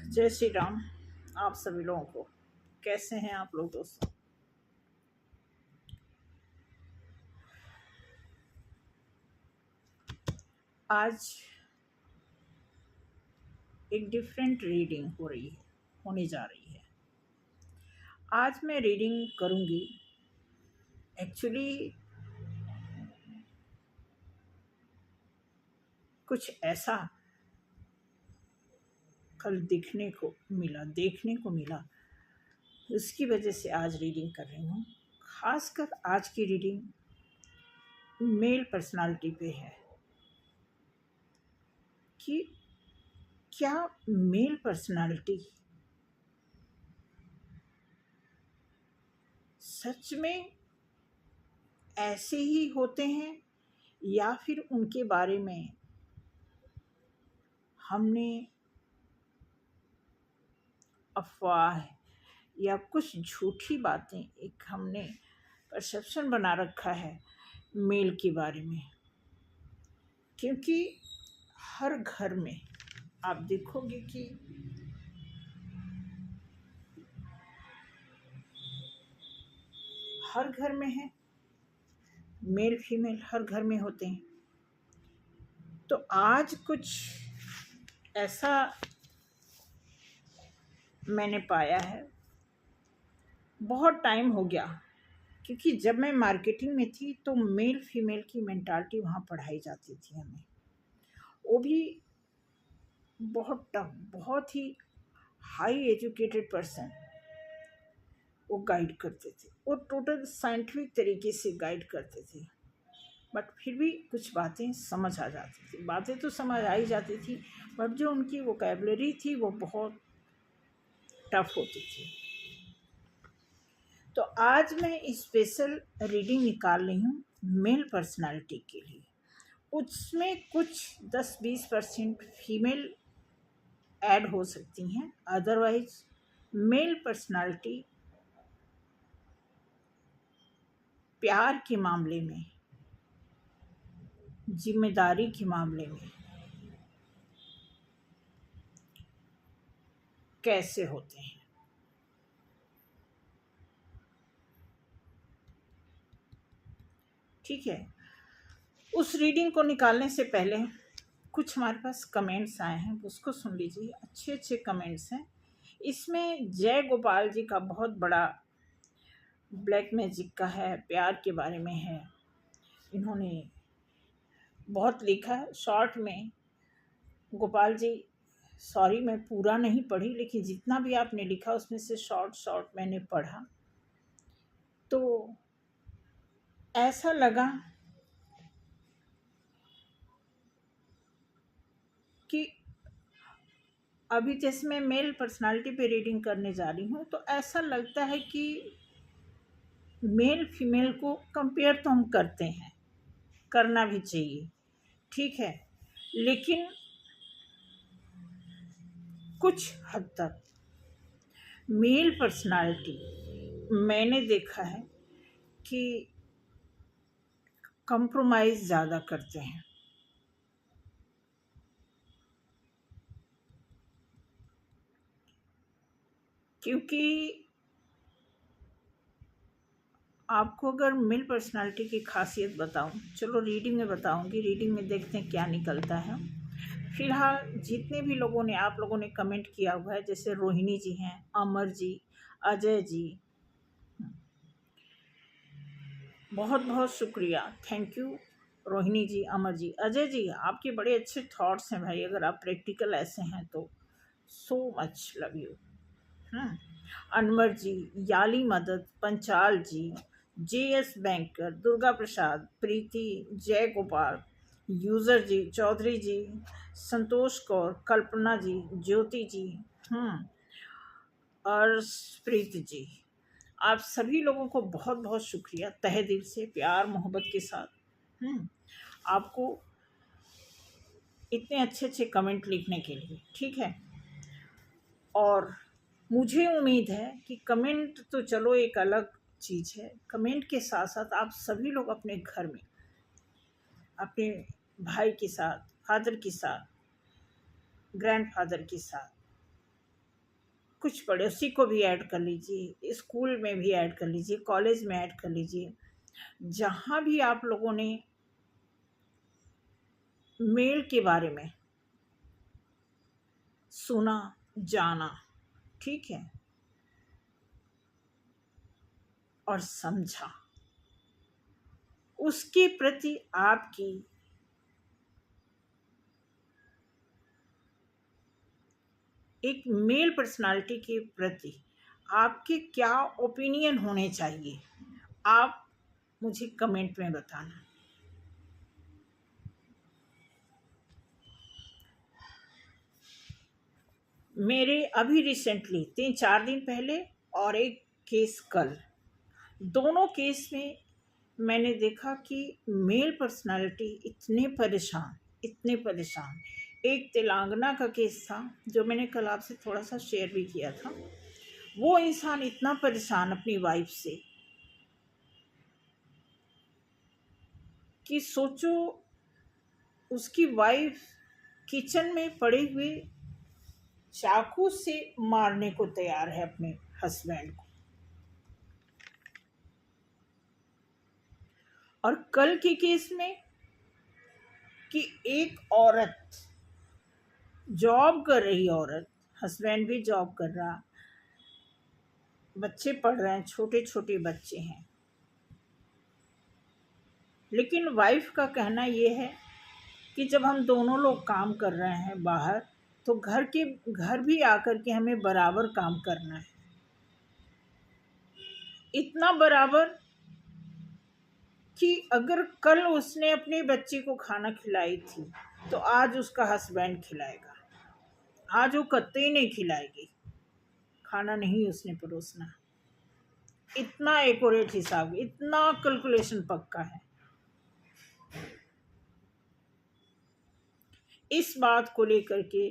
जय श्री राम। आप सभी लोगों को कैसे हैं आप लोग दोस्तों। आज एक डिफरेंट रीडिंग होने जा रही है। आज मैं रीडिंग करूंगी एक्चुअली कुछ ऐसा कल देखने को मिला, उसकी वजह से आज रीडिंग कर रही हूँ। खासकर आज की रीडिंग मेल पर्सनालिटी पे है कि क्या मेल पर्सनालिटी सच में ऐसे ही होते हैं या फिर उनके बारे में हमने अफवाह या कुछ झूठी बातें एक हमने परसेप्शन बना रखा है मेल के बारे में। क्योंकि हर घर में आप देखोगे कि हर घर में है, मेल फीमेल हर घर में होते हैं। तो आज कुछ ऐसा मैंने पाया है, बहुत टाइम हो गया, क्योंकि जब मैं मार्केटिंग में थी तो मेल फीमेल की मेंटालिटी वहाँ पढ़ाई जाती थी हमें। वो भी बहुत टफ, बहुत ही हाई एजुकेटेड पर्सन वो गाइड करते थे। वो टोटल साइंटिफिक तरीके से गाइड करते थे, बट फिर भी कुछ बातें समझ आ जाती थी। बातें तो समझ आ ही जाती थी, बट जो उनकी वोकैबुलरी थी वो बहुत टफ होती थी। तो आज मैं स्पेशल रीडिंग निकाल रही हूँ मेल पर्सनालिटी के लिए। उसमें कुछ 10-20% फीमेल ऐड हो सकती हैं, अदरवाइज मेल पर्सनालिटी प्यार के मामले में, जिम्मेदारी के मामले में कैसे होते हैं। ठीक है, उस रीडिंग को निकालने से पहले कुछ हमारे पास कमेंट्स आए हैं, उसको सुन लीजिए। अच्छे अच्छे कमेंट्स हैं। इसमें जय गोपाल जी का बहुत बड़ा ब्लैक मैजिक का है, प्यार के बारे में है। इन्होंने बहुत लिखा है शॉर्ट में। गोपाल जी, सॉरी मैं पूरा नहीं पढ़ी, लेकिन जितना भी आपने लिखा उसमें से शॉर्ट मैंने पढ़ा, तो ऐसा लगा कि अभी जैसे मैं मेल पर्सनालिटी पे रीडिंग करने जा रही हूँ, तो ऐसा लगता है कि मेल फीमेल को कंपेयर तो हम करते हैं, करना भी चाहिए, ठीक है, लेकिन कुछ हद तक मेल पर्सनालिटी मैंने देखा है कि कंप्रोमाइज़ ज़्यादा करते हैं। क्योंकि आपको अगर मेल पर्सनालिटी की खासियत बताऊं, चलो रीडिंग में बताऊंगी, रीडिंग में देखते हैं क्या निकलता है। फिलहाल जितने भी लोगों ने, आप लोगों ने कमेंट किया हुआ है, जैसे रोहिणी जी हैं, अमर जी, अजय जी, बहुत बहुत शुक्रिया, थैंक यू रोहिणी जी, अमर जी, अजय जी, आपके बड़े अच्छे थॉट्स हैं भाई। अगर आप प्रैक्टिकल ऐसे हैं तो so much love you. Anwar ji, Yali मदद, Panchal ji, JS banker, Durga Prasad, Preeti, Jai Gopal, user ji, Chaudhary ji, Santosh Kaur, Kalpana ji, Jyoti ji, और प्रीति जी, आप सभी लोगों को बहुत बहुत शुक्रिया, तहे दिल से प्यार मोहब्बत के साथ आपको इतने अच्छे अच्छे कमेंट लिखने के लिए, ठीक है। और मुझे उम्मीद है कि कमेंट तो चलो एक अलग चीज़ है, कमेंट के साथ साथ आप सभी लोग अपने घर में अपने भाई के साथ, फादर के साथ, ग्रैंडफादर के साथ कुछ पड़ोसी को भी ऐड कर लीजिए, स्कूल में भी ऐड कर लीजिए, कॉलेज में ऐड कर लीजिए, जहाँ भी आप लोगों ने मेल के बारे में सुना जाना, ठीक है, और समझा, उसके प्रति आपकी एक मेल पर्सनालिटी के प्रति आपके क्या ओपिनियन होने चाहिए, आप मुझे कमेंट में बताना। मेरे अभी रिसेंटली 3-4 दिन पहले और एक केस कल, दोनों केस में मैंने देखा कि मेल पर्सनालिटी इतने परेशान। एक तेलंगाना का केस था जो मैंने कल आपसे थोड़ा सा शेयर भी किया था। वो इंसान इतना परेशान अपनी वाइफ से कि सोचो, उसकी वाइफ किचन में पड़े हुए चाकू से मारने को तैयार है अपने हस्बैंड को। और कल के केस में कि एक औरत, जॉब कर रही औरत, हस्बैंड भी जॉब कर रहा, बच्चे पढ़ रहे हैं, छोटे छोटे बच्चे हैं, लेकिन वाइफ का कहना ये है कि जब हम दोनों लोग काम कर रहे हैं बाहर, तो घर भी आकर के हमें बराबर काम करना है। इतना बराबर कि अगर कल उसने अपने बच्चे को खाना खिलाई थी तो आज उसका हस्बैंड खिलाएगा, आज वो कतई नहीं खिलाएगी, खाना नहीं उसने परोसना। इतना एक्यूरेट हिसाब, इतना कैलकुलेशन पक्का है। इस बात को लेकर के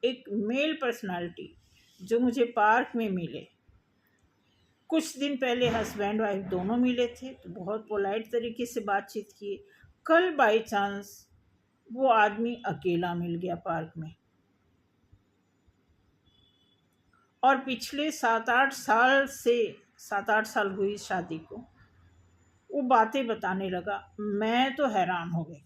एक मेल पर्सनालिटी जो मुझे पार्क में मिले, कुछ दिन पहले हस्बैंड वाइफ दोनों मिले थे, तो बहुत पोलाइट तरीके से बातचीत की। कल बाय चांस वो आदमी अकेला मिल गया पार्क में, और पिछले 7-8 साल हुई शादी को, वो बातें बताने लगा। मैं तो हैरान हो गई।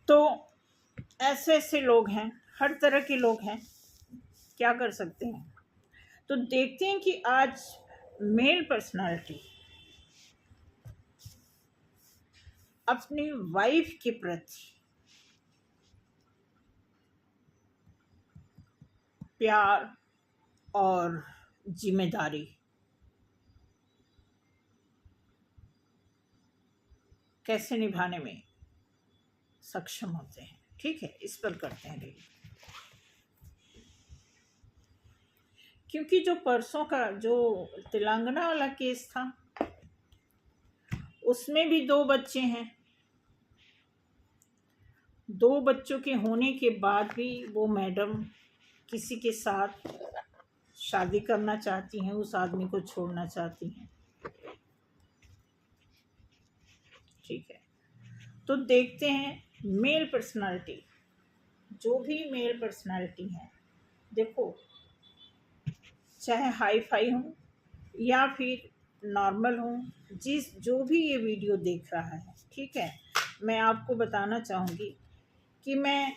तो ऐसे ऐसे लोग हैं, हर तरह के लोग हैं, क्या कर सकते हैं। तो देखते हैं कि आज मेल पर्सनालिटी अपनी वाइफ के प्रति प्यार और जिम्मेदारी कैसे निभाने में सक्षम होते हैं। ठीक है, इस पर करते हैं रील। क्योंकि जो परसों का जो तेलंगाना वाला केस था, उसमें भी 2 बच्चे हैं। 2 बच्चों के होने के बाद भी वो मैडम किसी के साथ शादी करना चाहती हैं, उस आदमी को छोड़ना चाहती हैं। ठीक है, तो देखते हैं मेल पर्सनालिटी, जो भी मेल पर्सनालिटी है, देखो चाहे हाई फाई हो या फिर नॉर्मल हो, जो भी ये वीडियो देख रहा है, ठीक है, मैं आपको बताना चाहूँगी कि मैं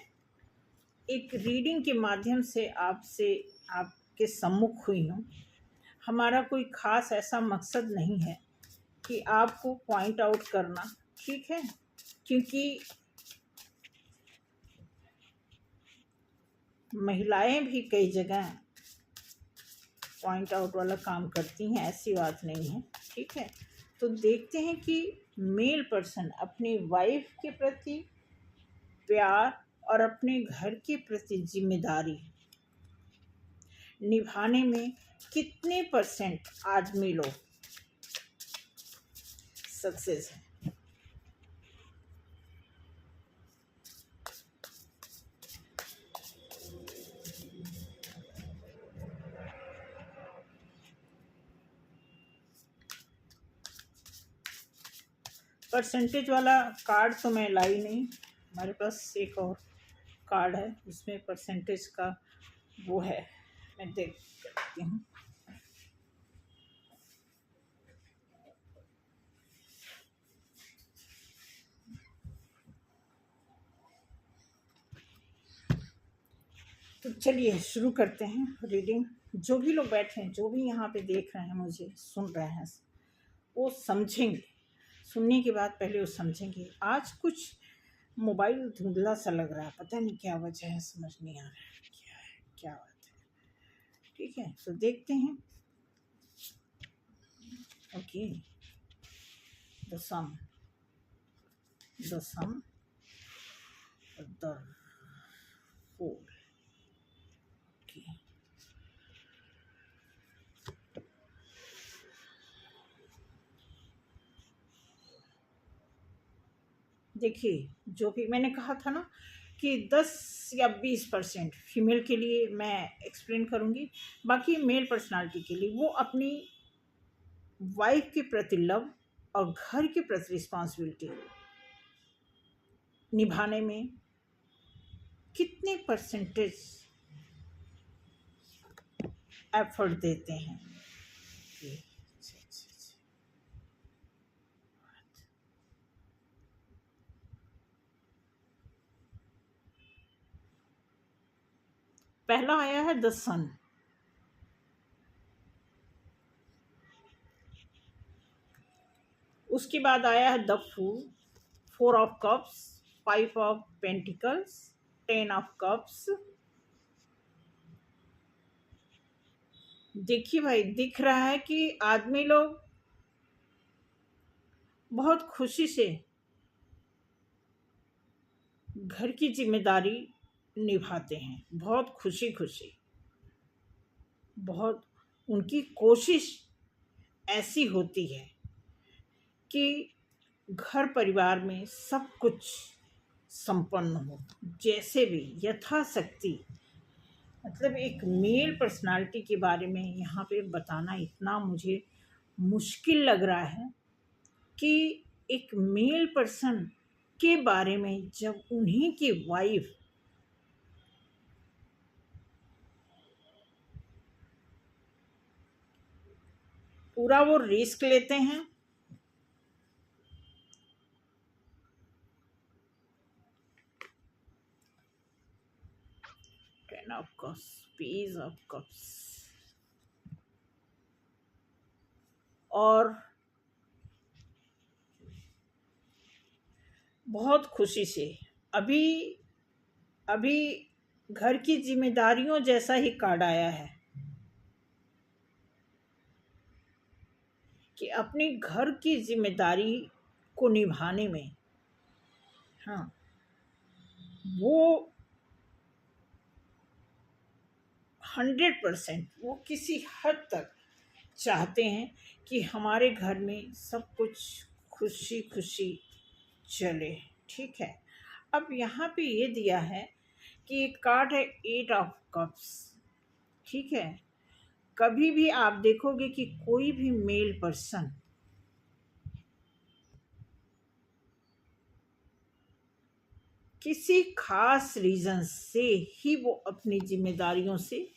एक रीडिंग के माध्यम से आपके सम्मुख हुई हूँ। हमारा कोई ख़ास ऐसा मकसद नहीं है कि आपको पॉइंट आउट करना, ठीक है, क्योंकि महिलाएं भी कई जगह पॉइंट आउट वाला काम करती हैं, ऐसी बात नहीं है। ठीक है, तो देखते हैं कि मेल पर्सन अपनी वाइफ के प्रति प्यार और अपने घर के प्रति जिम्मेदारी निभाने में कितने % आदमी लोग सक्सेस हैं। परसेंटेज वाला कार्ड तो मैं लाई नहीं, हमारे पास एक और कार्ड है उसमें परसेंटेज का वो है, मैं देख सकती हूँ। तो चलिए शुरू करते हैं रीडिंग। जो भी लोग बैठे हैं, जो भी यहाँ पे देख रहे हैं, मुझे सुन रहे हैं, वो समझेंगे। सुनने के बाद पहले वो समझेंगे। आज कुछ मोबाइल धुंधला सा लग रहा है, पता नहीं क्या वजह है, समझ नहीं आ रहा है क्या है, क्या बात है। ठीक है, तो देखते हैं। Okay, the sum the four. Okay, देखिए जो भी मैंने कहा था ना कि 10 या 20% फीमेल के लिए मैं एक्सप्लेन करूँगी, बाकी मेल पर्सनालिटी के लिए वो अपनी वाइफ के प्रति लव और घर के प्रति रिस्पॉन्सिबिलिटी निभाने में कितने परसेंटेज एफर्ट देते हैं। पहला आया है द सन, उसके बाद आया है the fool, 4 of cups, 5 of pentacles, 10 of cups. देखिए भाई, दिख रहा है कि आदमी लोग बहुत खुशी से घर की जिम्मेदारी निभाते हैं, बहुत खुशी खुशी, बहुत उनकी कोशिश ऐसी होती है कि घर परिवार में सब कुछ संपन्न हो, जैसे भी यथाशक्ति। मतलब एक मेल पर्सनालिटी के बारे में यहाँ पे बताना इतना मुझे मुश्किल लग रहा है कि एक मेल पर्सन के बारे में जब उन्हीं की वाइफ पूरा वो रिस्क लेते हैं, ten of cups, page of cups, और बहुत खुशी से अभी अभी घर की जिम्मेदारियों जैसा ही कार्ड आया है कि अपनी घर की जिम्मेदारी को निभाने में, हाँ, वो 100% वो किसी हद तक चाहते हैं कि हमारे घर में सब कुछ खुशी खुशी चले। ठीक है, अब यहाँ पे ये दिया है कि एक कार्ड है 8 ऑफ कप्स। ठीक है, कभी भी आप देखोगे कि कोई भी मेल पर्सन किसी खास रीजन से ही वो अपनी जिम्मेदारियों से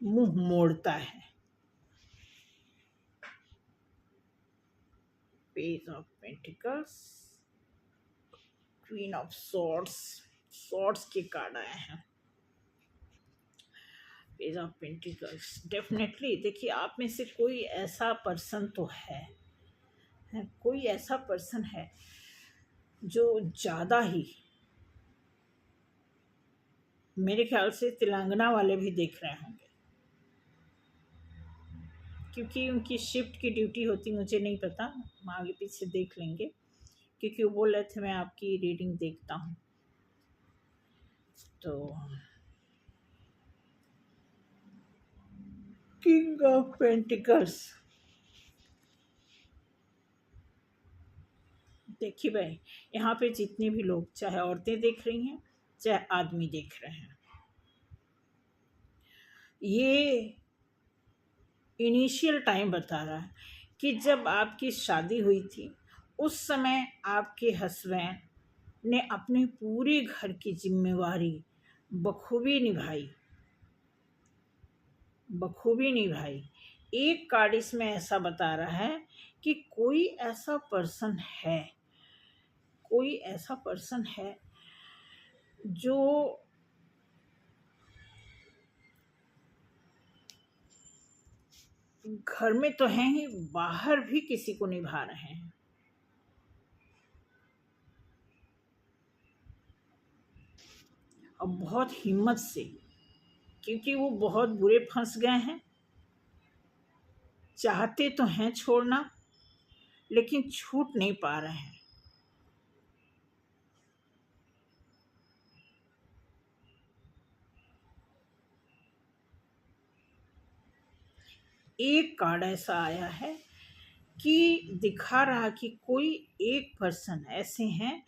मुंह मोड़ता है। Page of pentacles, queen of swords, swords के कार्ड आए हैं, पेज ऑफ पेंटिकल्स। डेफिनेटली देखिए, आप में से कोई ऐसा पर्सन तो है, कोई ऐसा पर्सन है जो ज़्यादा ही, मेरे ख्याल से तेलंगाना वाले भी देख रहे होंगे, क्योंकि उनकी शिफ्ट की ड्यूटी होती, मुझे नहीं पता, हम आगे पीछे देख लेंगे, क्योंकि वो बोल रहे थे मैं आपकी रीडिंग देखता हूँ। तो किंग ऑफ पेंटिकल्स, देखिए भाई, यहाँ पे जितने भी लोग, चाहे औरतें देख रही हैं चाहे आदमी देख रहे हैं, ये इनिशियल टाइम बता रहा है कि जब आपकी शादी हुई थी उस समय आपके हस्बैंड ने अपनी पूरी घर की जिम्मेवारी बखूबी निभाई, बखूबी निभाई। एक कार्ड इसमें ऐसा बता रहा है कि कोई ऐसा पर्सन है, कोई ऐसा पर्सन है जो घर में तो हैं ही, बाहर भी किसी को निभा रहे हैं। और बहुत हिम्मत से, क्योंकि वो बहुत बुरे फंस गए हैं। चाहते तो हैं छोड़ना, लेकिन छूट नहीं पा रहे हैं। एक कार्ड ऐसा आया है कि दिखा रहा कि कोई एक पर्सन ऐसे हैं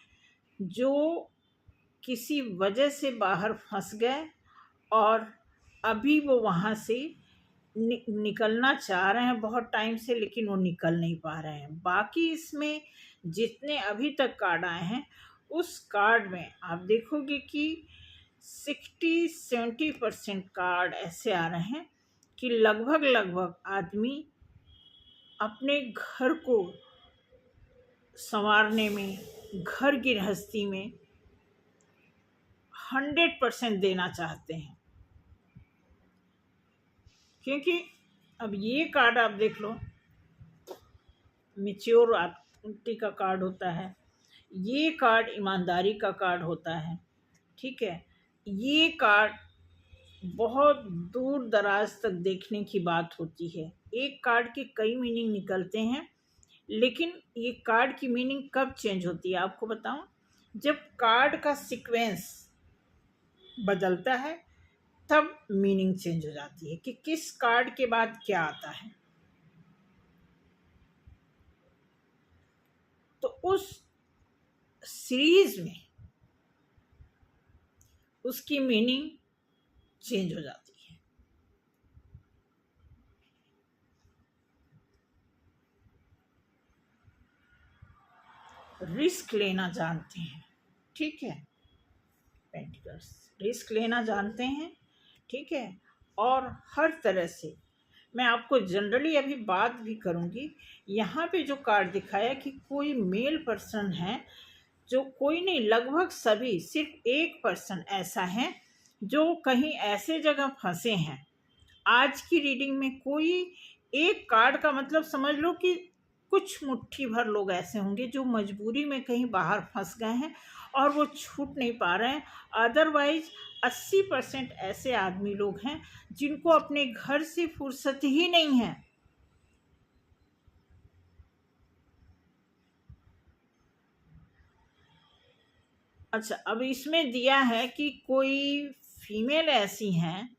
जो किसी वजह से बाहर फंस गए और अभी वो वहाँ से निकलना चाह रहे हैं बहुत टाइम से, लेकिन वो निकल नहीं पा रहे हैं। बाकी इसमें जितने अभी तक कार्ड आए हैं, उस कार्ड में आप देखोगे कि 60-70% कार्ड ऐसे आ रहे हैं कि लगभग आदमी अपने घर को संवारने में, घर गृहस्थी में 100% देना चाहते हैं। क्योंकि अब ये कार्ड आप देख लो, मैच्योरिटी का कार्ड होता है, ये कार्ड ईमानदारी का कार्ड होता है, ठीक है। ये कार्ड बहुत दूर दराज तक देखने की बात होती है। एक कार्ड के कई मीनिंग निकलते हैं, लेकिन ये कार्ड की मीनिंग कब चेंज होती है आपको बताऊं? जब कार्ड का सीक्वेंस बदलता है तब मीनिंग चेंज हो जाती है कि किस कार्ड के बाद क्या आता है। तो उस सीरीज में उसकी मीनिंग चेंज हो जाती है। रिस्क लेना जानते हैं, ठीक है। पेंटिकल्स रिस्क लेना जानते हैं, ठीक है। और हर तरह से मैं आपको जनरली अभी बात भी करूंगी। यहाँ पे जो कार्ड दिखाया कि कोई मेल पर्सन है, जो कोई नहीं, लगभग सभी, सिर्फ एक पर्सन ऐसा है जो कहीं ऐसे जगह फंसे हैं। आज की रीडिंग में कोई एक कार्ड का मतलब समझ लो कि कुछ मुट्ठी भर लोग ऐसे होंगे जो मजबूरी में कहीं बाहर फंस गए हैं और वो छूट नहीं पा रहे हैं। अदरवाइज 80% ऐसे आदमी लोग हैं जिनको अपने घर से फुर्सत ही नहीं है। अच्छा, अब इसमें दिया है कि कोई फीमेल ऐसी हैं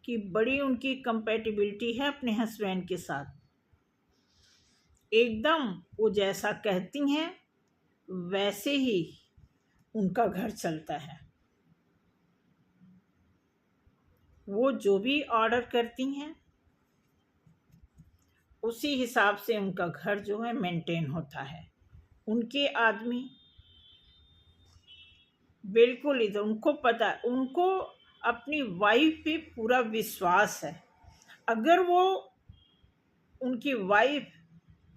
कि बड़ी उनकी कंपेटिबिलिटी है अपने हस्बैंड के साथ, एकदम वो जैसा कहती हैं वैसे ही उनका घर चलता है। वो जो भी ऑर्डर करती हैं उसी हिसाब से उनका घर जो है मेंटेन होता है। उनके आदमी बिल्कुल इधर, उनको पता है, उनको अपनी वाइफ पे पूरा विश्वास है। अगर वो, उनकी वाइफ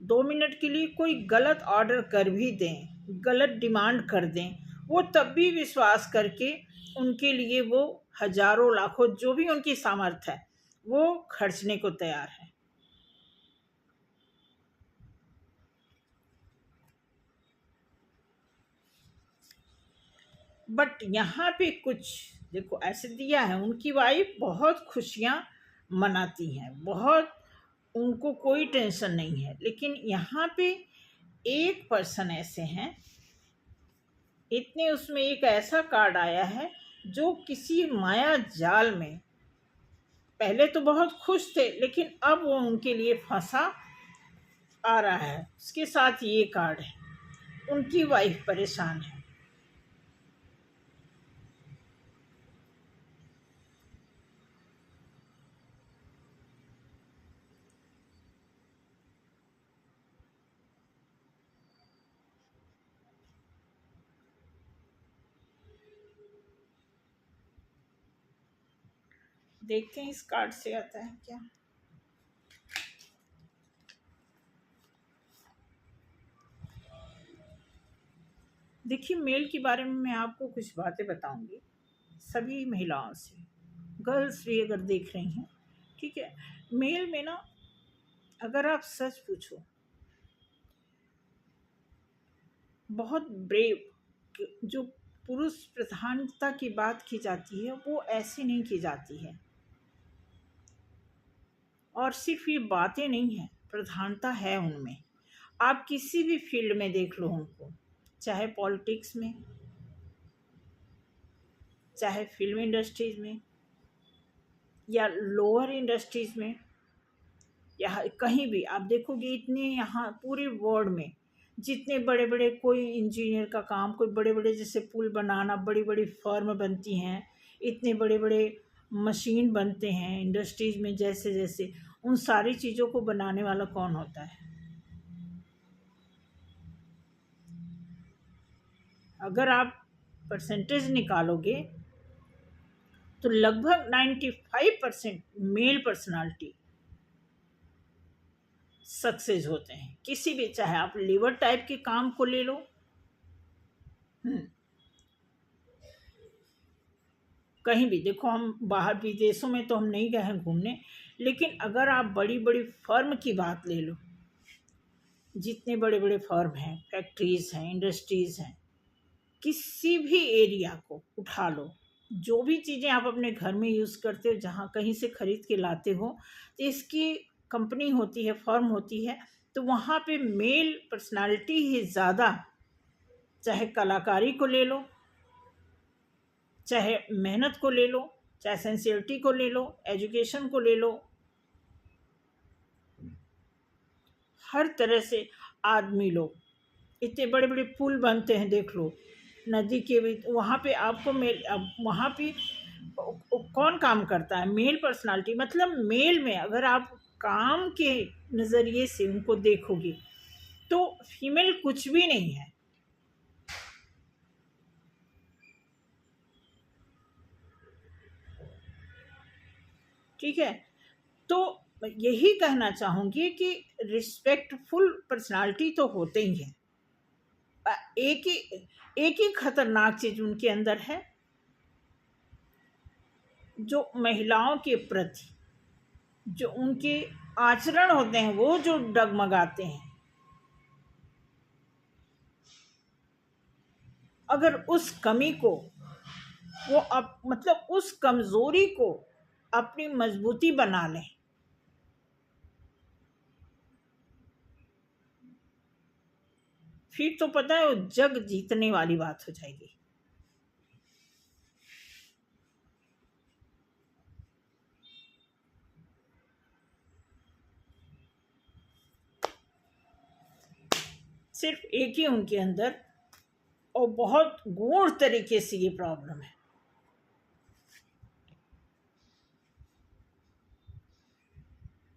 2 मिनट के लिए कोई गलत ऑर्डर कर भी दें, गलत डिमांड कर दें, वो तब भी विश्वास करके उनके लिए वो हजारों लाखों जो भी उनकी सामर्थ्य है वो खर्चने को तैयार है। बट यहाँ पे कुछ देखो ऐसे दिया है, उनकी वाइफ बहुत खुशियाँ मनाती हैं, बहुत, उनको कोई टेंशन नहीं है। लेकिन यहाँ पे एक पर्सन ऐसे हैं, इतने उसमें एक ऐसा कार्ड आया है जो किसी माया जाल में, पहले तो बहुत खुश थे लेकिन अब वो उनके लिए फंसा आ रहा है। उसके साथ ये कार्ड है, उनकी वाइफ परेशान है। देखते हैं इस कार्ड से आता है क्या। देखिए, मेल के बारे में मैं आपको कुछ बातें बताऊंगी सभी महिलाओं से। गर्ल्स भी अगर देख रही हैं, ठीक है। मेल में ना, अगर आप सच पूछो, बहुत ब्रेव, जो पुरुष प्रधानता की बात की जाती है वो ऐसे नहीं की जाती है। और सिर्फ ये बातें नहीं है, प्रधानता है उनमें। आप किसी भी फील्ड में देख लो उनको, चाहे पॉलिटिक्स में, चाहे फिल्म इंडस्ट्रीज में, या लोअर इंडस्ट्रीज में, या कहीं भी आप देखोगे, इतने यहाँ पूरे वर्ल्ड में जितने बड़े बड़े, कोई इंजीनियर का काम, कोई बड़े बड़े जैसे पुल बनाना, बड़ी बड़ी फर्म बनती हैं, इतने बड़े बड़े मशीन बनते हैं इंडस्ट्रीज में, जैसे जैसे उन सारी चीज़ों को बनाने वाला कौन होता है? अगर आप परसेंटेज निकालोगे तो लगभग 95% मेल पर्सनालिटी सक्सेस होते हैं किसी भी, चाहे आप लीवर टाइप के काम को ले लो। कहीं भी देखो, हम बाहर विदेशों में तो हम नहीं गए हैं घूमने, लेकिन अगर आप बड़ी बड़ी फर्म की बात ले लो, जितने बड़े बड़े फर्म हैं, फैक्ट्रीज हैं, इंडस्ट्रीज हैं, किसी भी एरिया को उठा लो, जो भी चीज़ें आप अपने घर में यूज़ करते हो, जहाँ कहीं से खरीद के लाते हो, तो इसकी कंपनी होती है, फर्म होती है, तो वहाँ पे मेल पर्सनालिटी ही ज़्यादा, चाहे कलाकारी को ले लो, चाहे मेहनत को ले लो, चाहे सेंसियरिटी को ले लो, एजुकेशन को ले लो, हर तरह से आदमी लोग, इतने बड़े बड़े पुल बनते हैं, देख लो नदी के भी, वहाँ पे आपको मेल, अब वहाँ पे कौन काम करता है? Male personality. मतलब मेल में अगर आप काम के नज़रिए से उनको देखोगे तो फीमेल कुछ भी नहीं है। ठीक है, तो यही कहना चाहूँगी कि रिस्पेक्टफुल पर्सनालिटी तो होते ही है। एक ही खतरनाक चीज उनके अंदर है, जो महिलाओं के प्रति जो उनके आचरण होते हैं, वो जो डगमगाते हैं। अगर उस कमी को वो मतलब उस कमजोरी को अपनी मजबूती बना लें, फिर तो पता है वो जग जीतने वाली बात हो जाएगी। सिर्फ एक ही उनके अंदर, और बहुत गूढ़ तरीके से ये प्रॉब्लम है।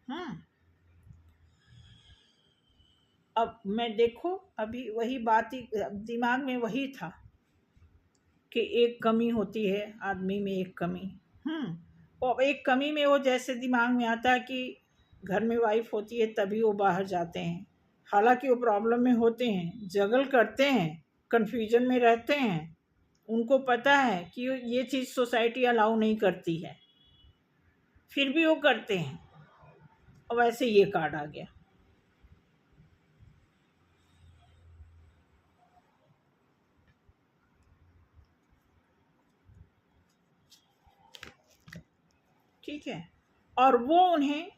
हम्म अब मैं देखो, अभी वही बात ही दिमाग में वही था कि एक कमी होती है आदमी में, एक कमी। और एक कमी में वो जैसे दिमाग में आता है कि घर में वाइफ होती है तभी वो बाहर जाते हैं, हालांकि वो प्रॉब्लम में होते हैं, जगल करते हैं, कन्फ्यूजन में रहते हैं, उनको पता है कि ये चीज़ सोसाइटी अलाउ नहीं करती है, फिर भी वो करते हैं। और वैसे ये कार्ड आ गया। ठीक है, और वो उन्हें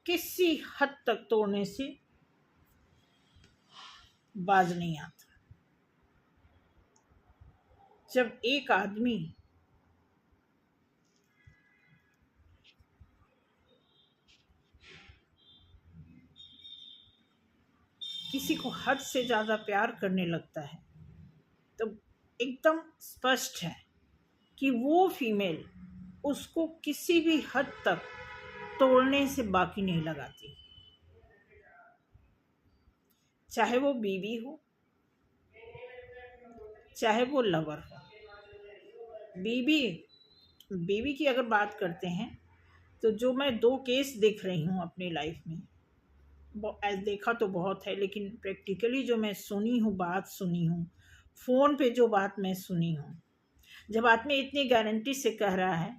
किसी हद तक तोड़ने से बाज नहीं आता। जब एक आदमी किसी को हद से ज़्यादा प्यार करने लगता है, तो एकदम स्पष्ट है कि वो फीमेल उसको किसी भी हद तक तोड़ने से बाकी नहीं लगाती। चाहे वो बीवी हो, चाहे वो लवर हो। बीवी बेबी की अगर बात करते हैं, तो जो मैं 2 केस देख रही हूँ अपनी लाइफ में, देखा तो बहुत है, लेकिन प्रैक्टिकली जो मैं सुनी हूँ, बात सुनी हूँ, फ़ोन पे जो बात मैं सुनी हूँ, जब आदमी इतनी गारंटी से कह रहा है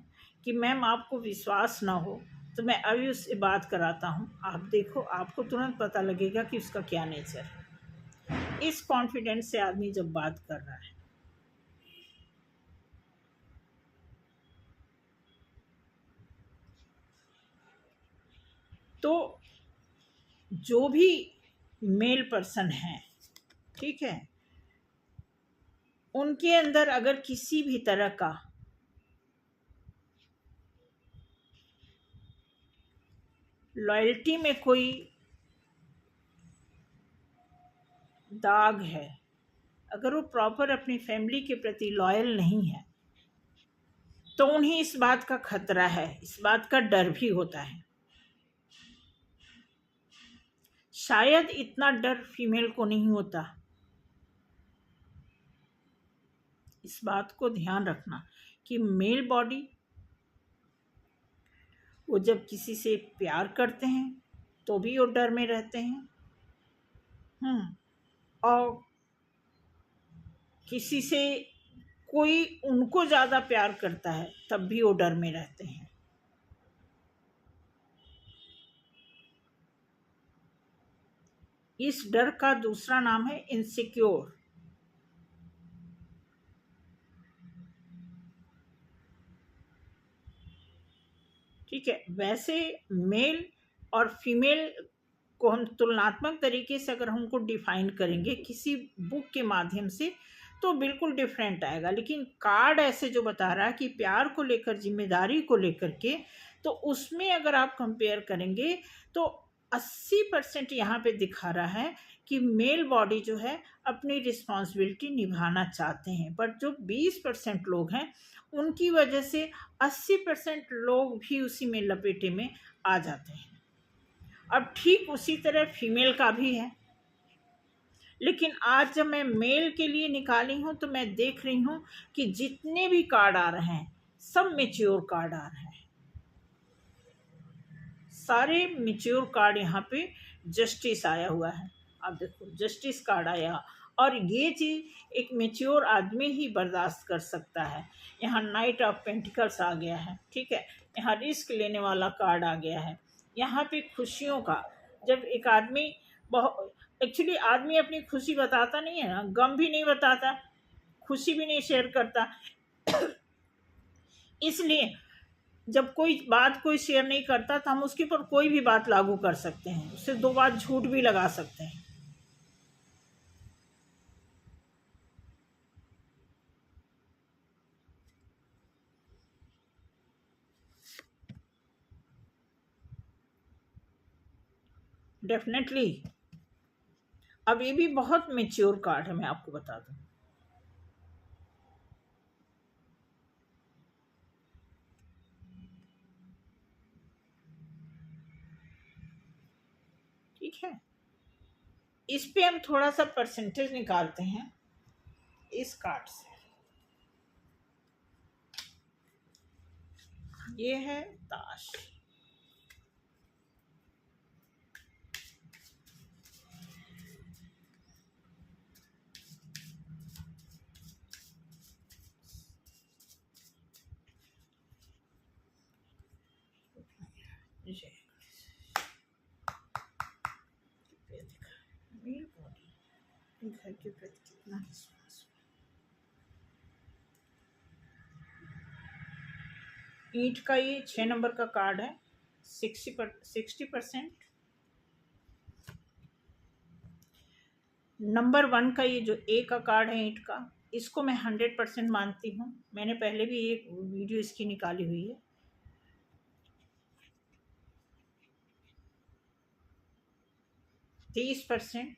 कि मैम आपको विश्वास ना हो तो मैं अभी उससे बात कराता हूँ, आप देखो, आपको तुरंत पता लगेगा कि उसका क्या नेचर है। इस कॉन्फिडेंस से आदमी जब बात कर रहा है, तो जो भी मेल पर्सन है, ठीक है, उनके अंदर अगर किसी भी तरह का लॉयल्टी में कोई दाग है, अगर वो प्रॉपर अपनी फैमिली के प्रति लॉयल नहीं है, तो उन्हें इस बात का खतरा है, इस बात का डर भी होता है। शायद इतना डर फीमेल को नहीं होता। इस बात को ध्यान रखना कि मेल बॉडी, वो जब किसी से प्यार करते हैं तो भी वो डर में रहते हैं, और किसी से कोई उनको ज़्यादा प्यार करता है तब भी वो डर में रहते हैं। इस डर का दूसरा नाम है इनसिक्योर। ठीक है, वैसे मेल और फीमेल को हम तुलनात्मक तरीके से अगर हमको डिफाइन करेंगे किसी बुक के माध्यम से, तो बिल्कुल डिफरेंट आएगा, लेकिन कार्ड ऐसे जो बता रहा है कि प्यार को लेकर, जिम्मेदारी को लेकर के, तो उसमें अगर आप कंपेयर करेंगे तो 80% यहाँ पे दिखा रहा है कि मेल बॉडी जो है अपनी रिस्पॉन्सिबिलिटी निभाना चाहते हैं, बट जो 20% लोग हैं उनकी वजह से 80% लोग भी उसी में लपेटे में आ जाते हैं। अब ठीक उसी तरह फीमेल का भी है, लेकिन आज जब मैं मेल के लिए निकाली हूँ तो मैं देख रही हूँ कि जितने भी कार्ड आ रहे हैं सब मेच्योर कार्ड आ रहे हैं, सारे मेच्योर कार्ड यहाँ पे जस्टिस आया हुआ है। आप देखो, जस्टिस कार्ड आया, और ये चीज़ एक मेच्योर आदमी ही बर्दाश्त कर सकता है। यहाँ नाइट ऑफ पेंटिकल्स आ गया है, ठीक है, यहाँ रिस्क लेने वाला कार्ड आ गया है, यहाँ पे खुशियों का, जब एक आदमी बहुत, एक्चुअली आदमी अपनी खुशी बताता नहीं है ना, गम भी नहीं बताता, खुशी भी नहीं शेयर करता, इसलिए जब कोई बात कोई शेयर नहीं करता तो हम उसके ऊपर कोई भी बात लागू कर सकते हैं, उससे 2 बात झूठ भी लगा सकते हैं। डेफिनेटली। अब ये भी बहुत मेच्योर कार्ड है, मैं आपको बता दूं। ठीक है, इस पे हम थोड़ा सा परसेंटेज निकालते हैं इस कार्ड से। ये है ताश, ये मेल बॉडी घर के प्रति कितना विश्वास। ईंट का ये 6 नंबर का कार्ड है, 60%। नंबर 1 का ये जो ए का कार्ड है ईंट का, इसको मैं 100% मानती हूँ, मैंने पहले भी एक वीडियो इसकी निकाली हुई है। 30%,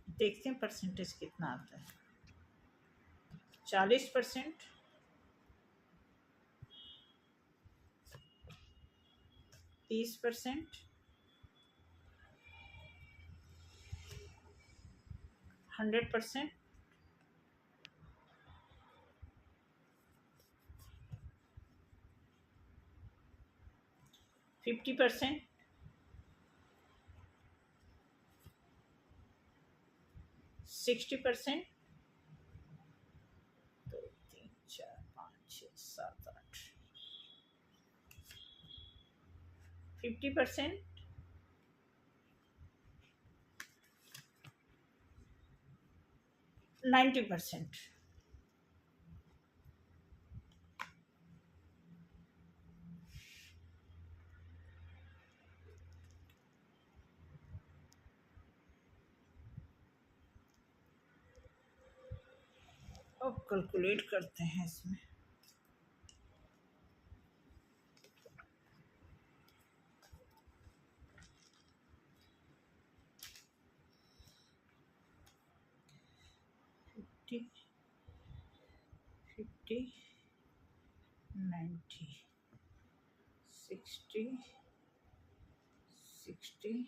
देखते हैं परसेंटेज कितना आता है। 40%, 30%, 100%, 50%, 60%, 2 3 4 5 6 7 8, 50%, 90%। अब कैलकुलेट करते हैं इसमें। फिफ्टी 90, 60, 100, 3,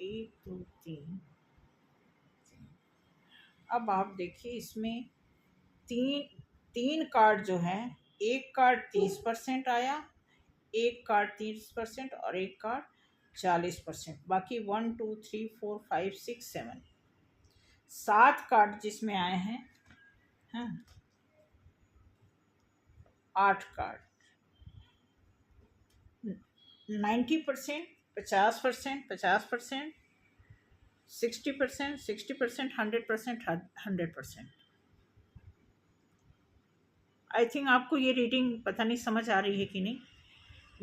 1 2 3। अब आप देखिए इसमें तीन कार्ड जो है, एक कार्ड 30% आया, एक कार्ड 30% और एक कार्ड 40%। बाकी 1 2 3 4 5 6 7 7 कार्ड जिसमें आए हैं, हाँ 8 कार्ड। 90%, 50%, 50%, 60%, 60%, 100%, 100%। आई थिंक आपको ये रीडिंग पता नहीं समझ आ रही है कि नहीं।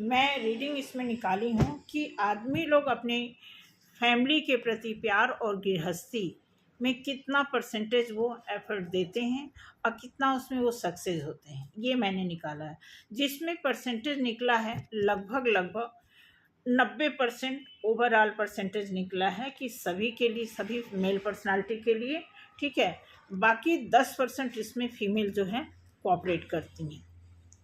मैं रीडिंग इसमें निकाली हूँ कि आदमी लोग अपने फैमिली के प्रति प्यार और गृहस्थी में कितना परसेंटेज वो एफर्ट देते हैं और कितना उसमें वो सक्सेस होते हैं, ये मैंने निकाला है। जिसमें परसेंटेज निकला है लगभग 90% ओवरऑल परसेंटेज निकला है कि सभी के लिए, सभी मेल पर्सनालिटी के लिए, ठीक है। बाकी 10% इसमें फीमेल जो है कोऑपरेट करती हैं।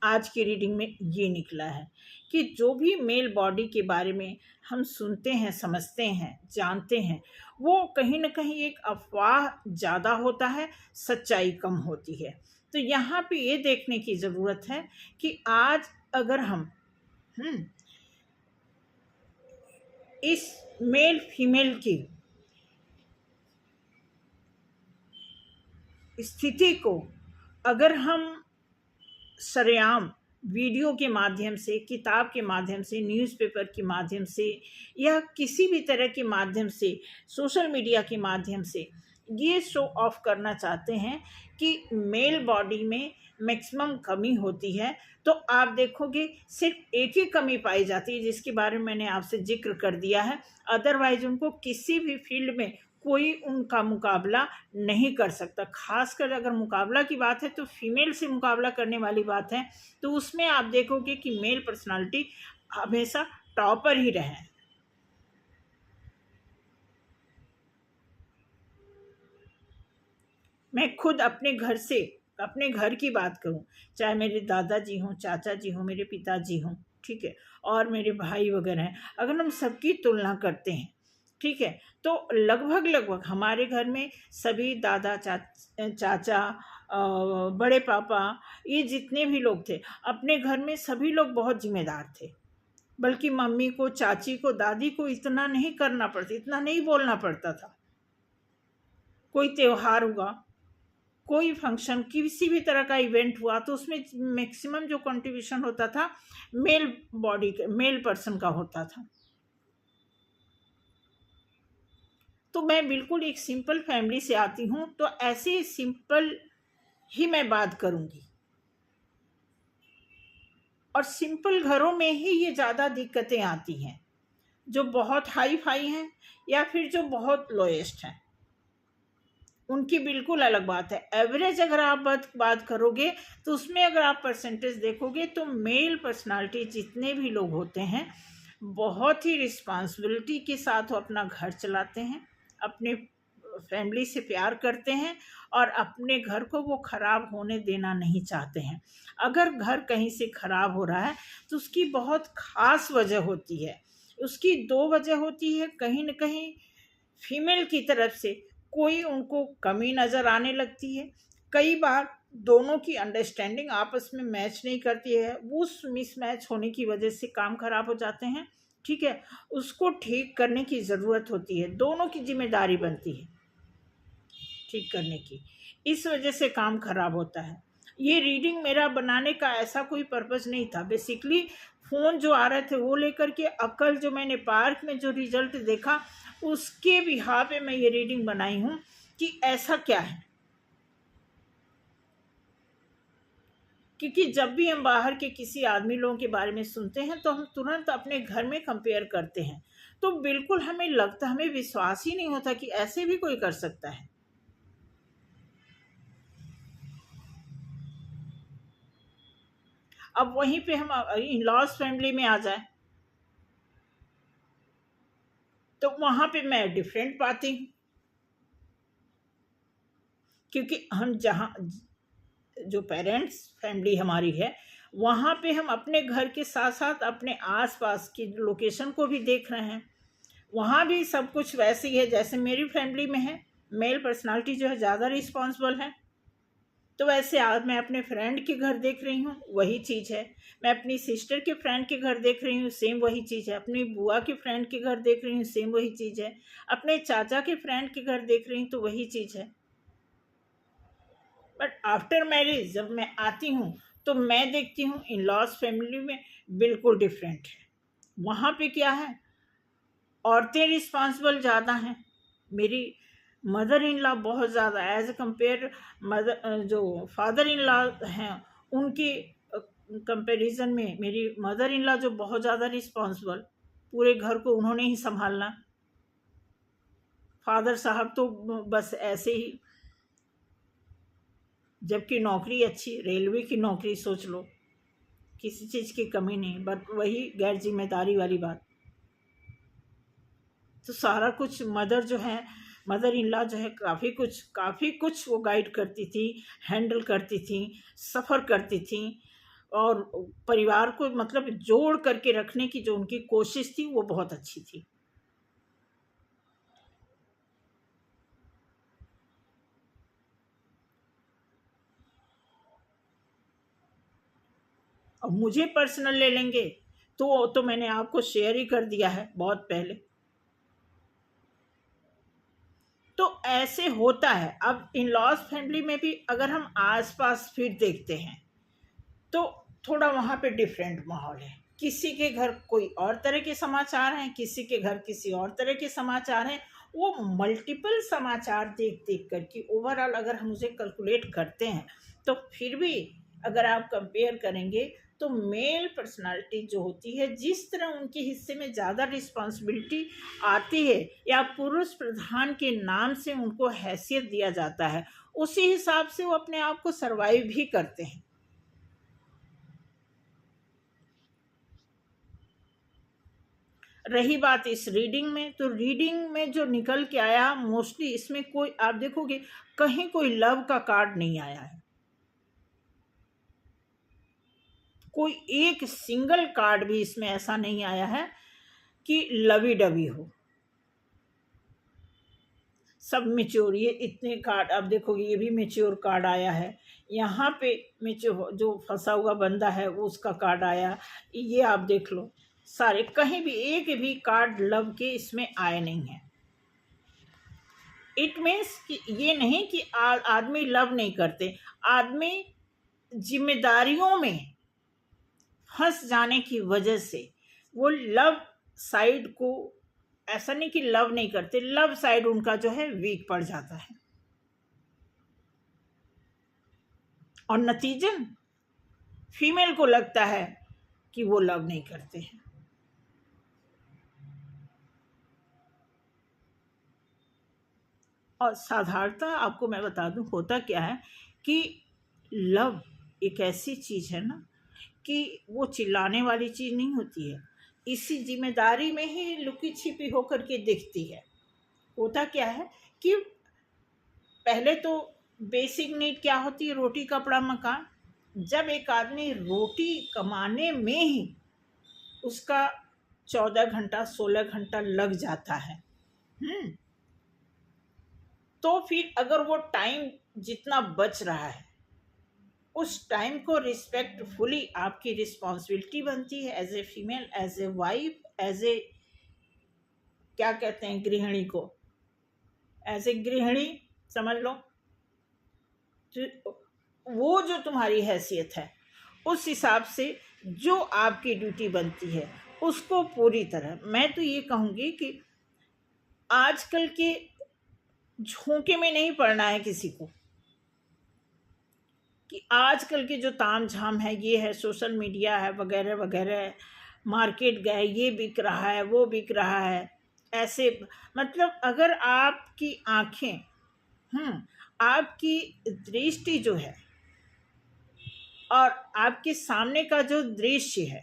आज की रीडिंग में ये निकला है कि जो भी मेल बॉडी के बारे में हम सुनते हैं, समझते हैं, जानते हैं, वो कहीं ना कहीं एक अफवाह ज़्यादा होता है, सच्चाई कम होती है। तो यहाँ पे ये देखने की ज़रूरत है कि आज अगर हम इस मेल फीमेल की स्थिति को अगर हम सरेआम वीडियो के माध्यम से, किताब के माध्यम से, न्यूज़पेपर के माध्यम से या किसी भी तरह के माध्यम से, सोशल मीडिया के माध्यम से ये शो ऑफ करना चाहते हैं कि मेल बॉडी में मैक्सिमम कमी होती है, तो आप देखोगे सिर्फ एक ही कमी पाई जाती है जिसके बारे में मैंने आपसे जिक्र कर दिया है। अदरवाइज उनको किसी भी फील्ड में कोई उनका मुकाबला नहीं कर सकता। खासकर अगर मुकाबला की बात है तो फीमेल से मुकाबला करने वाली बात है, तो उसमें आप देखोगे कि मेल पर्सनालिटी हमेशा टॉपर ही रहे। मैं खुद अपने घर की बात करूं, चाहे मेरे दादाजी हों, चाचा जी हों, मेरे पिताजी हों, ठीक है, और मेरे भाई वगैरह हैं, अगर हम सबकी तुलना करते हैं, ठीक है, तो लगभग हमारे घर में सभी दादा, चाचा, बड़े पापा, ये जितने भी लोग थे, अपने घर में सभी लोग बहुत जिम्मेदार थे। बल्कि मम्मी को, चाची को, दादी को इतना नहीं करना पड़ता, इतना नहीं बोलना पड़ता था। कोई त्योहार हुआ, कोई फंक्शन, किसी भी तरह का इवेंट हुआ, तो उसमें मैक्सिमम जो कंट्रीब्यूशन होता था मेल पर्सन का होता था। तो मैं बिल्कुल एक सिंपल फैमिली से आती हूँ, तो ऐसे सिंपल ही मैं बात करूँगी। और सिंपल घरों में ही ये ज़्यादा दिक्कतें आती हैं, जो बहुत हाई फाई हैं या फिर जो बहुत लोएस्ट हैं, उनकी बिल्कुल अलग बात है। एवरेज अगर आप बात करोगे तो उसमें अगर आप परसेंटेज देखोगे तो मेल पर्सनालिटी जितने भी लोग होते हैं बहुत ही रिस्पॉन्सिबिलिटी के साथ वो अपना घर चलाते हैं, अपने फैमिली से प्यार करते हैं और अपने घर को वो ख़राब होने देना नहीं चाहते हैं। अगर घर कहीं से ख़राब हो रहा है तो उसकी बहुत ख़ास वजह होती है। उसकी 2 वजह होती है। कहीं न कहीं फीमेल की तरफ से कोई उनको कमी नज़र आने लगती है, कई बार दोनों की अंडरस्टैंडिंग आपस में मैच नहीं करती है, उस मिसमैच होने की वजह से काम खराब हो जाते हैं। ठीक है, उसको ठीक करने की ज़रूरत होती है, दोनों की जिम्मेदारी बनती है ठीक करने की। इस वजह से काम खराब होता है। ये रीडिंग मेरा बनाने का ऐसा कोई पर्पस नहीं था। बेसिकली फ़ोन जो आ रहे थे वो लेकर के, कल जो मैंने पार्क में जो रिजल्ट देखा उसके बिहाफ़ पे मैं ये रीडिंग बनाई हूँ कि ऐसा क्या है। क्योंकि जब भी हम बाहर के किसी आदमी लोगों के बारे में सुनते हैं तो हम तुरंत अपने घर में कंपेयर करते हैं, तो बिल्कुल हमें लगता, हमें विश्वास ही नहीं होता कि ऐसे भी कोई कर सकता है। अब वहीं पे हम इन लॉज फैमिली में आ जाए तो वहां पे मैं डिफरेंट पाती हूँ, क्योंकि हम जहाँ जो पेरेंट्स फैमिली हमारी है वहाँ पे हम अपने घर के साथ साथ अपने आसपास की लोकेशन को भी देख रहे हैं। वहाँ भी सब कुछ वैसे ही है जैसे मेरी फैमिली में है। मेल पर्सनालिटी जो है ज़्यादा रिस्पॉन्सिबल है। तो वैसे आज मैं अपने फ्रेंड के घर देख रही हूँ, वही चीज़ है। मैं अपनी सिस्टर के फ्रेंड के घर देख रही हूँ, सेम वही चीज़ है। अपनी बुआ के फ्रेंड के घर देख रही हूँ, सेम वही चीज़ है। अपने चाचा के फ्रेंड के घर देख रही हूँ तो वही चीज़ है। बट आफ्टर मैरिज जब मैं आती हूँ तो मैं देखती हूँ इन लॉज फैमिली में बिल्कुल डिफरेंट है। वहाँ पे क्या है, औरतें रिस्पॉन्सिबल ज़्यादा हैं। मेरी मदर इन लॉ बहुत ज़्यादा एज ए कम्पेयर मदर जो फादर इन लॉ हैं उनके कंपैरिजन में मेरी मदर इन लॉ जो बहुत ज़्यादा रिस्पॉन्सिबल, पूरे घर को उन्होंने ही संभालना। फादर साहब तो बस ऐसे ही, जबकि नौकरी अच्छी, रेलवे की नौकरी सोच लो, किसी चीज़ की कमी नहीं, बट वही गैर जिम्मेदारी वाली बात। तो सारा कुछ मदर जो है, मदर इन लॉ जो है काफ़ी कुछ वो गाइड करती थी, हैंडल करती थी, सफ़र करती थी, और परिवार को मतलब जोड़ करके रखने की जो उनकी कोशिश थी वो बहुत अच्छी थी। अब मुझे पर्सनल ले लेंगे तो मैंने आपको शेयर ही कर दिया है बहुत पहले। तो ऐसे होता है। अब इन लॉज फैमिली में भी अगर हम आसपास फिर देखते हैं तो थोड़ा वहाँ पे डिफरेंट माहौल है। किसी के घर कोई और तरह के समाचार हैं, किसी के घर किसी और तरह के समाचार हैं। वो मल्टीपल समाचार देख देख करके ओवरऑल अगर हम उसे कैलकुलेट करते हैं तो फिर भी अगर आप कंपेयर करेंगे तो मेल पर्सनालिटी जो होती है, जिस तरह उनके हिस्से में ज़्यादा रिस्पॉन्सिबिलिटी आती है या पुरुष प्रधान के नाम से उनको हैसियत दिया जाता है, उसी हिसाब से वो अपने आप को सर्वाइव भी करते हैं। रही बात इस रीडिंग में, तो रीडिंग में जो निकल के आया मोस्टली इसमें कोई आप देखोगे कहीं कोई लव का कार्ड नहीं आया है। कोई एक सिंगल कार्ड भी इसमें ऐसा नहीं आया है कि लवी डवी हो। सब मेच्योर, ये इतने कार्ड अब देखोगे ये भी मेच्योर कार्ड आया है। यहाँ पे मेच्योर जो फंसा हुआ बंदा है वो उसका कार्ड आया। ये आप देख लो, सारे कहीं भी एक भी कार्ड लव के इसमें आए नहीं है। इट मीन्स कि ये नहीं कि आदमी लव नहीं करते, आदमी जिम्मेदारियों में फंस जाने की वजह से वो लव साइड को, ऐसा नहीं कि लव नहीं करते, लव साइड उनका जो है वीक पड़ जाता है और नतीजन फीमेल को लगता है कि वो लव नहीं करते हैं। और साधारणतः आपको मैं बता दूं होता क्या है कि लव एक ऐसी चीज़ है ना कि वो चिल्लाने वाली चीज़ नहीं होती है, इसी जिम्मेदारी में ही लुकी छिपी होकर के दिखती है। होता क्या है कि पहले तो बेसिक नीड क्या होती है, रोटी कपड़ा मकान। जब एक आदमी रोटी कमाने में ही उसका 14 घंटा 16 घंटा लग जाता है, तो फिर अगर वो टाइम जितना बच रहा है उस टाइम को रिस्पेक्टफुली आपकी रिस्पॉन्सिबिलिटी बनती है as a female, as a wife, as a क्या कहते हैं गृहिणी को, एज ए गृहिणी समझ लो। तो वो जो तुम्हारी हैसियत है उस हिसाब से जो आपकी ड्यूटी बनती है उसको पूरी तरह, मैं तो ये कहूँगी कि आजकल के झोंके में नहीं पड़ना है किसी को, कि आजकल के जो ताम झाम है, ये है, सोशल मीडिया है वगैरह वगैरह, मार्केट गए, ये बिक रहा है, वो बिक रहा है, ऐसे मतलब अगर आपकी आंखें आपकी दृष्टि जो है और आपके सामने का जो दृश्य है,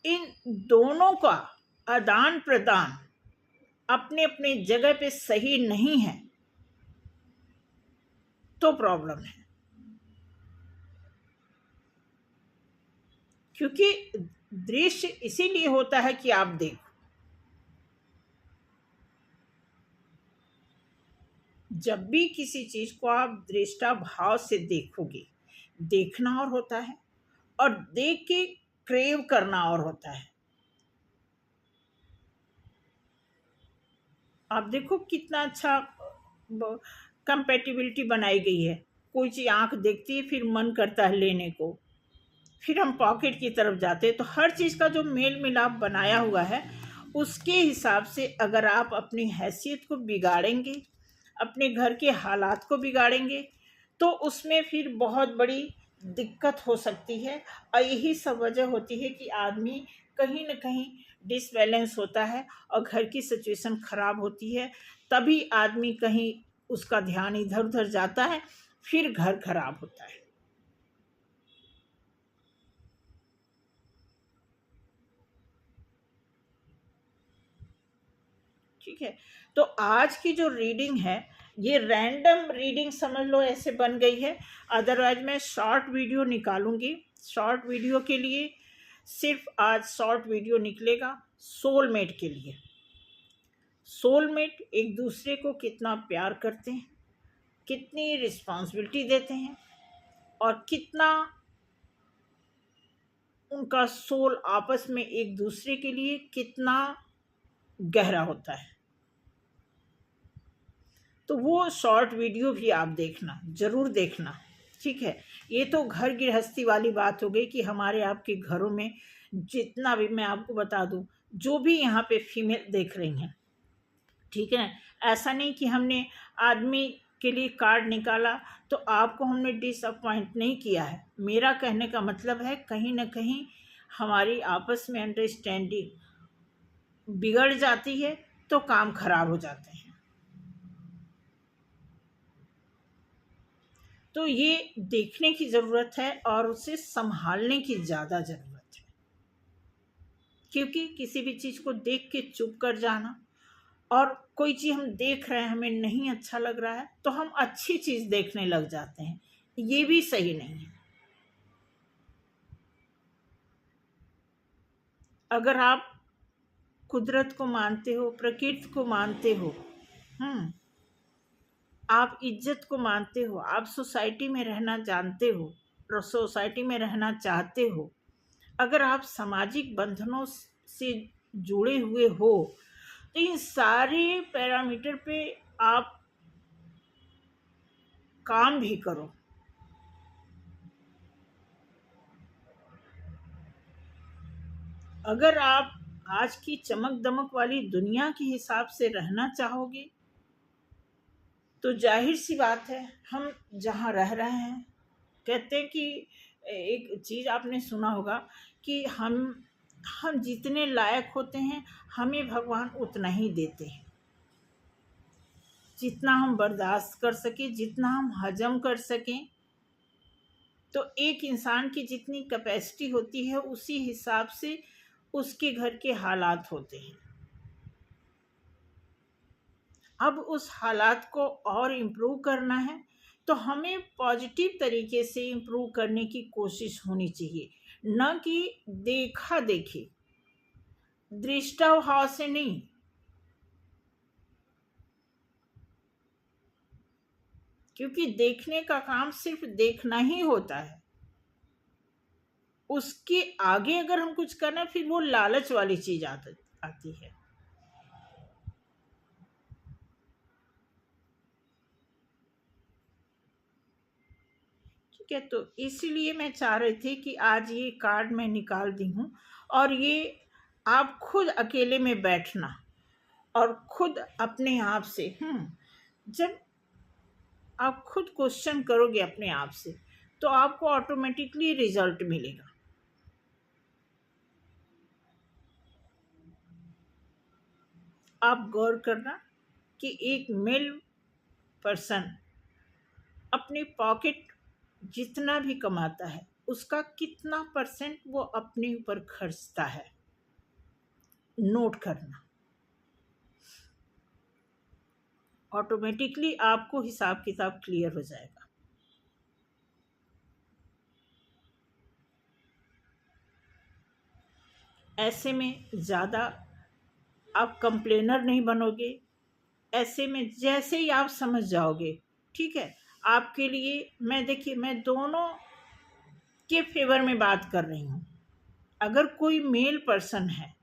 इन दोनों का आदान प्रदान अपने अपने जगह पे सही नहीं है तो प्रॉब्लम है। क्योंकि दृश्य इसीलिए होता है कि आप देखो, जब भी किसी चीज को आप दृष्टा भाव से देखोगे, देखना और होता है और देख के क्रेव करना और होता है। आप देखो कितना अच्छा कंपेटिबिलिटी बनाई गई है, कोई चीज आंख देखती है फिर मन करता है लेने को, फिर हम पॉकेट की तरफ जाते हैं। तो हर चीज का जो मेल मिलाप बनाया हुआ है उसके हिसाब से अगर आप अपनी हैसियत को बिगाड़ेंगे, अपने घर के हालात को बिगाड़ेंगे, तो उसमें फिर बहुत बड़ी दिक्कत हो सकती है। और यही सब वजह होती है कि आदमी कहीं ना कहीं डिसबैलेंस होता है और घर की सिचुएशन खराब होती है, तभी आदमी कहीं उसका ध्यान इधर उधर जाता है, फिर घर खराब होता है। ठीक है, तो आज की जो रीडिंग है ये रैंडम रीडिंग समझ लो ऐसे बन गई है। अदरवाइज मैं शॉर्ट वीडियो निकालूंगी। शॉर्ट वीडियो के लिए सिर्फ आज शॉर्ट वीडियो निकलेगा सोलमेट के लिए। सोलमेट एक दूसरे को कितना प्यार करते हैं, कितनी रिस्पॉन्सिबिलिटी देते हैं और कितना उनका सोल आपस में एक दूसरे के लिए कितना गहरा होता है। तो वो शॉर्ट वीडियो भी आप देखना, ज़रूर देखना। ठीक है, ये तो घर गृहस्थी वाली बात हो गई कि हमारे आपके घरों में जितना भी, मैं आपको बता दूं, जो भी यहाँ पे फीमेल देख रही हैं, ठीक है, ऐसा नहीं कि हमने आदमी के लिए कार्ड निकाला तो आपको हमने डिसअपॉइंट नहीं किया है। मेरा कहने का मतलब है कहीं ना कहीं हमारी आपस में अंडरस्टैंडिंग बिगड़ जाती है तो काम खराब हो जाते हैं। तो ये देखने की ज़रूरत है और उसे संभालने की ज़्यादा ज़रूरत है। क्योंकि किसी भी चीज़ को देख के चुप कर जाना, और कोई चीज़ हम देख रहे हैं हमें नहीं अच्छा लग रहा है तो हम अच्छी चीज़ देखने लग जाते हैं, ये भी सही नहीं है। अगर आप कुदरत को मानते हो, प्रकृति को मानते हो, आप इज्जत को मानते हो, आप सोसाइटी में रहना जानते हो, सोसाइटी में रहना चाहते हो, अगर आप सामाजिक बंधनों से जुड़े हुए हो, तो इन सारे पैरामीटर पे आप काम भी करो। अगर आप आज की चमक दमक वाली दुनिया के हिसाब से रहना चाहोगे तो जाहिर सी बात है हम जहाँ रह रहे हैं, कहते हैं कि एक चीज़ आपने सुना होगा कि हम जितने लायक होते हैं हमें भगवान उतना ही देते हैं, जितना हम बर्दाश्त कर सकें, जितना हम हजम कर सकें। तो एक इंसान की जितनी कैपेसिटी होती है उसी हिसाब से उसके घर के हालात होते हैं। अब उस हालात को और इम्प्रूव करना है तो हमें पॉजिटिव तरीके से इम्प्रूव करने की कोशिश होनी चाहिए, न कि देखा देखी, दृष्टा भाव से नहीं। क्योंकि देखने का काम सिर्फ देखना ही होता है, उसके आगे अगर हम कुछ करना फिर वो लालच वाली चीज आती है। ठीक है, तो इसीलिए मैं चाह रही थी कि आज ये कार्ड मैं निकाल दी हूँ, और ये आप खुद अकेले में बैठना और खुद अपने आप से जब आप खुद क्वेश्चन करोगे अपने आप से तो आपको ऑटोमेटिकली रिजल्ट मिलेगा। आप गौर करना कि एक मेल पर्सन अपनी पॉकेट जितना भी कमाता है उसका कितना परसेंट वो अपने ऊपर खर्चता है, नोट करना। ऑटोमेटिकली आपको हिसाब किताब क्लियर हो जाएगा। ऐसे में ज़्यादा आप कंप्लेनर नहीं बनोगे। ऐसे में जैसे ही आप समझ जाओगे, ठीक है, आपके लिए देखिए मैं दोनों के फेवर में बात कर रही हूँ। अगर कोई मेल पर्सन है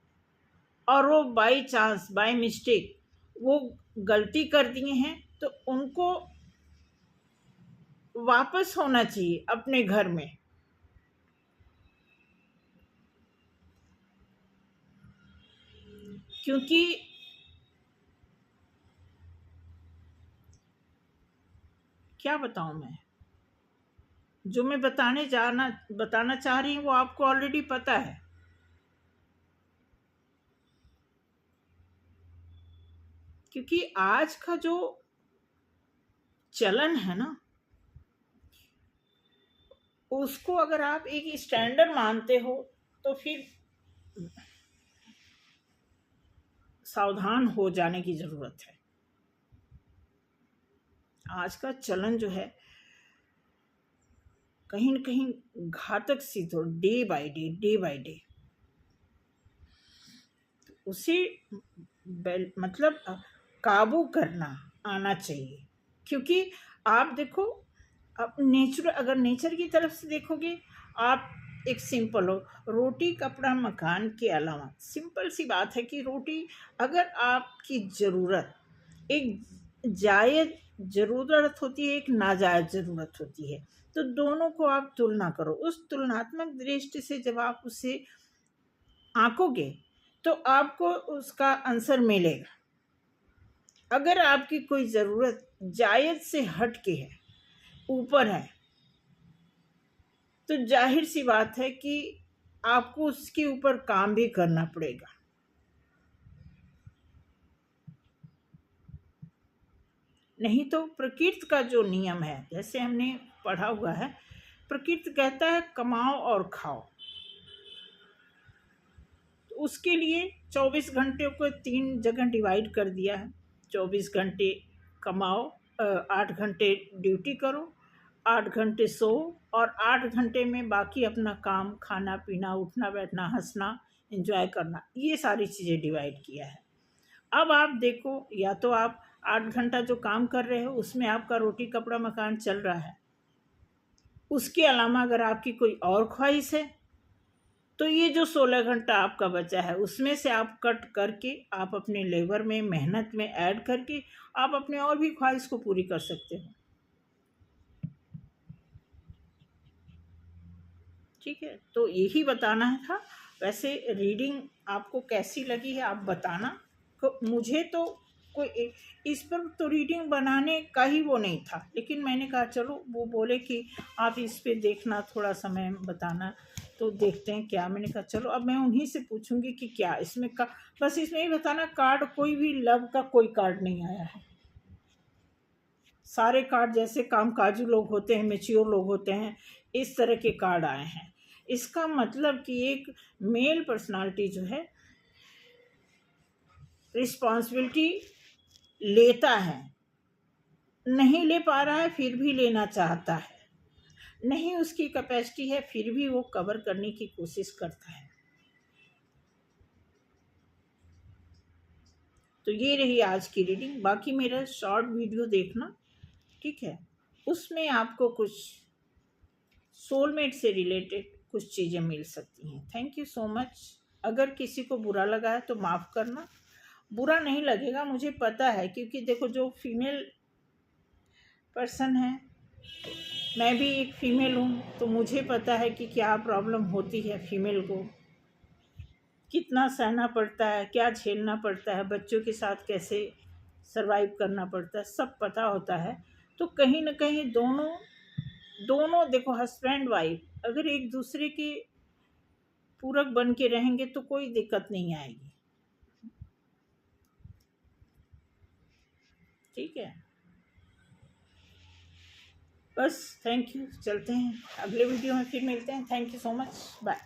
और वो बाय चांस बाय मिस्टेक वो गलती कर दिए हैं तो उनको वापस होना चाहिए अपने घर में। क्योंकि क्या बताऊं मैं, जो मैं बताना चाह रही हूँ वो आपको ऑलरेडी पता है। क्योंकि आज का जो चलन है ना, उसको अगर आप एक स्टैंडर्ड मानते हो तो फिर सावधान हो जाने की जरूरत है। आज का चलन जो है कहीं न कहीं घातक सिद्ध हो, डे बाय डे उसे मतलब काबू करना आना चाहिए। क्योंकि आप देखो, आप अगर नेचर की तरफ से देखोगे, आप एक सिंपल हो, रोटी कपड़ा मकान के अलावा सिंपल सी बात है कि रोटी अगर आपकी ज़रूरत एक जायज़ ज़रूरत होती है, एक नाजायज़ ज़रूरत होती है, तो दोनों को आप तुलना करो। उस तुलनात्मक दृष्टि से जब आप उसे आंकोगे तो आपको उसका आंसर मिलेगा। अगर आपकी कोई ज़रूरत जायज़ से हट के है, ऊपर है, तो जाहिर सी बात है कि आपको उसके ऊपर काम भी करना पड़ेगा। नहीं तो प्रकृति का जो नियम है, जैसे हमने पढ़ा हुआ है, प्रकृति कहता है कमाओ और खाओ। तो उसके लिए 24 घंटे को 3 जगह डिवाइड कर दिया है। 24 घंटे कमाओ, 8 घंटे ड्यूटी करो, 8 घंटे सो, और 8 घंटे में बाकी अपना काम, खाना पीना, उठना बैठना, हंसना, एंजॉय करना, ये सारी चीज़ें डिवाइड किया है। अब आप देखो, या तो आप 8 घंटा जो काम कर रहे हो उसमें आपका रोटी कपड़ा मकान चल रहा है, उसके अलावा अगर आपकी कोई और ख्वाहिश है तो ये जो 16 घंटा आपका बचा है उसमें से आप कट करके आप अपने लेबर में, मेहनत में ऐड करके आप अपने और भी ख्वाहिश को पूरी कर सकते हो। ठीक है, तो यही बताना था। वैसे रीडिंग आपको कैसी लगी है आप बताना। मुझे तो कोई इस पर तो रीडिंग बनाने का ही वो नहीं था, लेकिन मैंने कहा चलो, वो बोले कि आप इस पे देखना, थोड़ा समय बताना, तो देखते हैं क्या। मैंने कहा चलो, अब मैं उन्हीं से पूछूंगी कि क्या इसमें का, बस इसमें ही बताना, कार्ड कोई भी लव का कोई कार्ड नहीं आया है। सारे कार्ड जैसे कामकाजी लोग होते हैं, मेच्योर लोग होते हैं, इस तरह के कार्ड आए हैं। इसका मतलब कि एक मेल पर्सनालिटी जो है रिस्पॉन्सिबिलिटी लेता है, नहीं ले पा रहा है फिर भी लेना चाहता है, नहीं उसकी कैपेसिटी है फिर भी वो कवर करने की कोशिश करता है। तो ये रही आज की रीडिंग। बाकी मेरा शॉर्ट वीडियो देखना, ठीक है। उसमें आपको कुछ सोलमेट से रिलेटेड कुछ चीज़ें मिल सकती हैं। Thank you so much. अगर किसी को बुरा लगा है तो माफ़ करना, बुरा नहीं लगेगा, मुझे पता है, क्योंकि देखो जो फीमेल पर्सन है, मैं भी एक फ़ीमेल हूँ, तो मुझे पता है कि क्या प्रॉब्लम होती है फीमेल को, कितना सहना पड़ता है, क्या झेलना पड़ता है, बच्चों के साथ कैसे सरवाइव करना पड़ता है, सब पता होता है। तो कहीं ना कहीं दोनों दोनों देखो, हस्बैंड वाइफ अगर एक दूसरे के पूरक बन के रहेंगे तो कोई दिक्कत नहीं आएगी। ठीक है, बस थैंक यू। चलते हैं, अगले वीडियो में फिर मिलते हैं। Thank you so much, bye.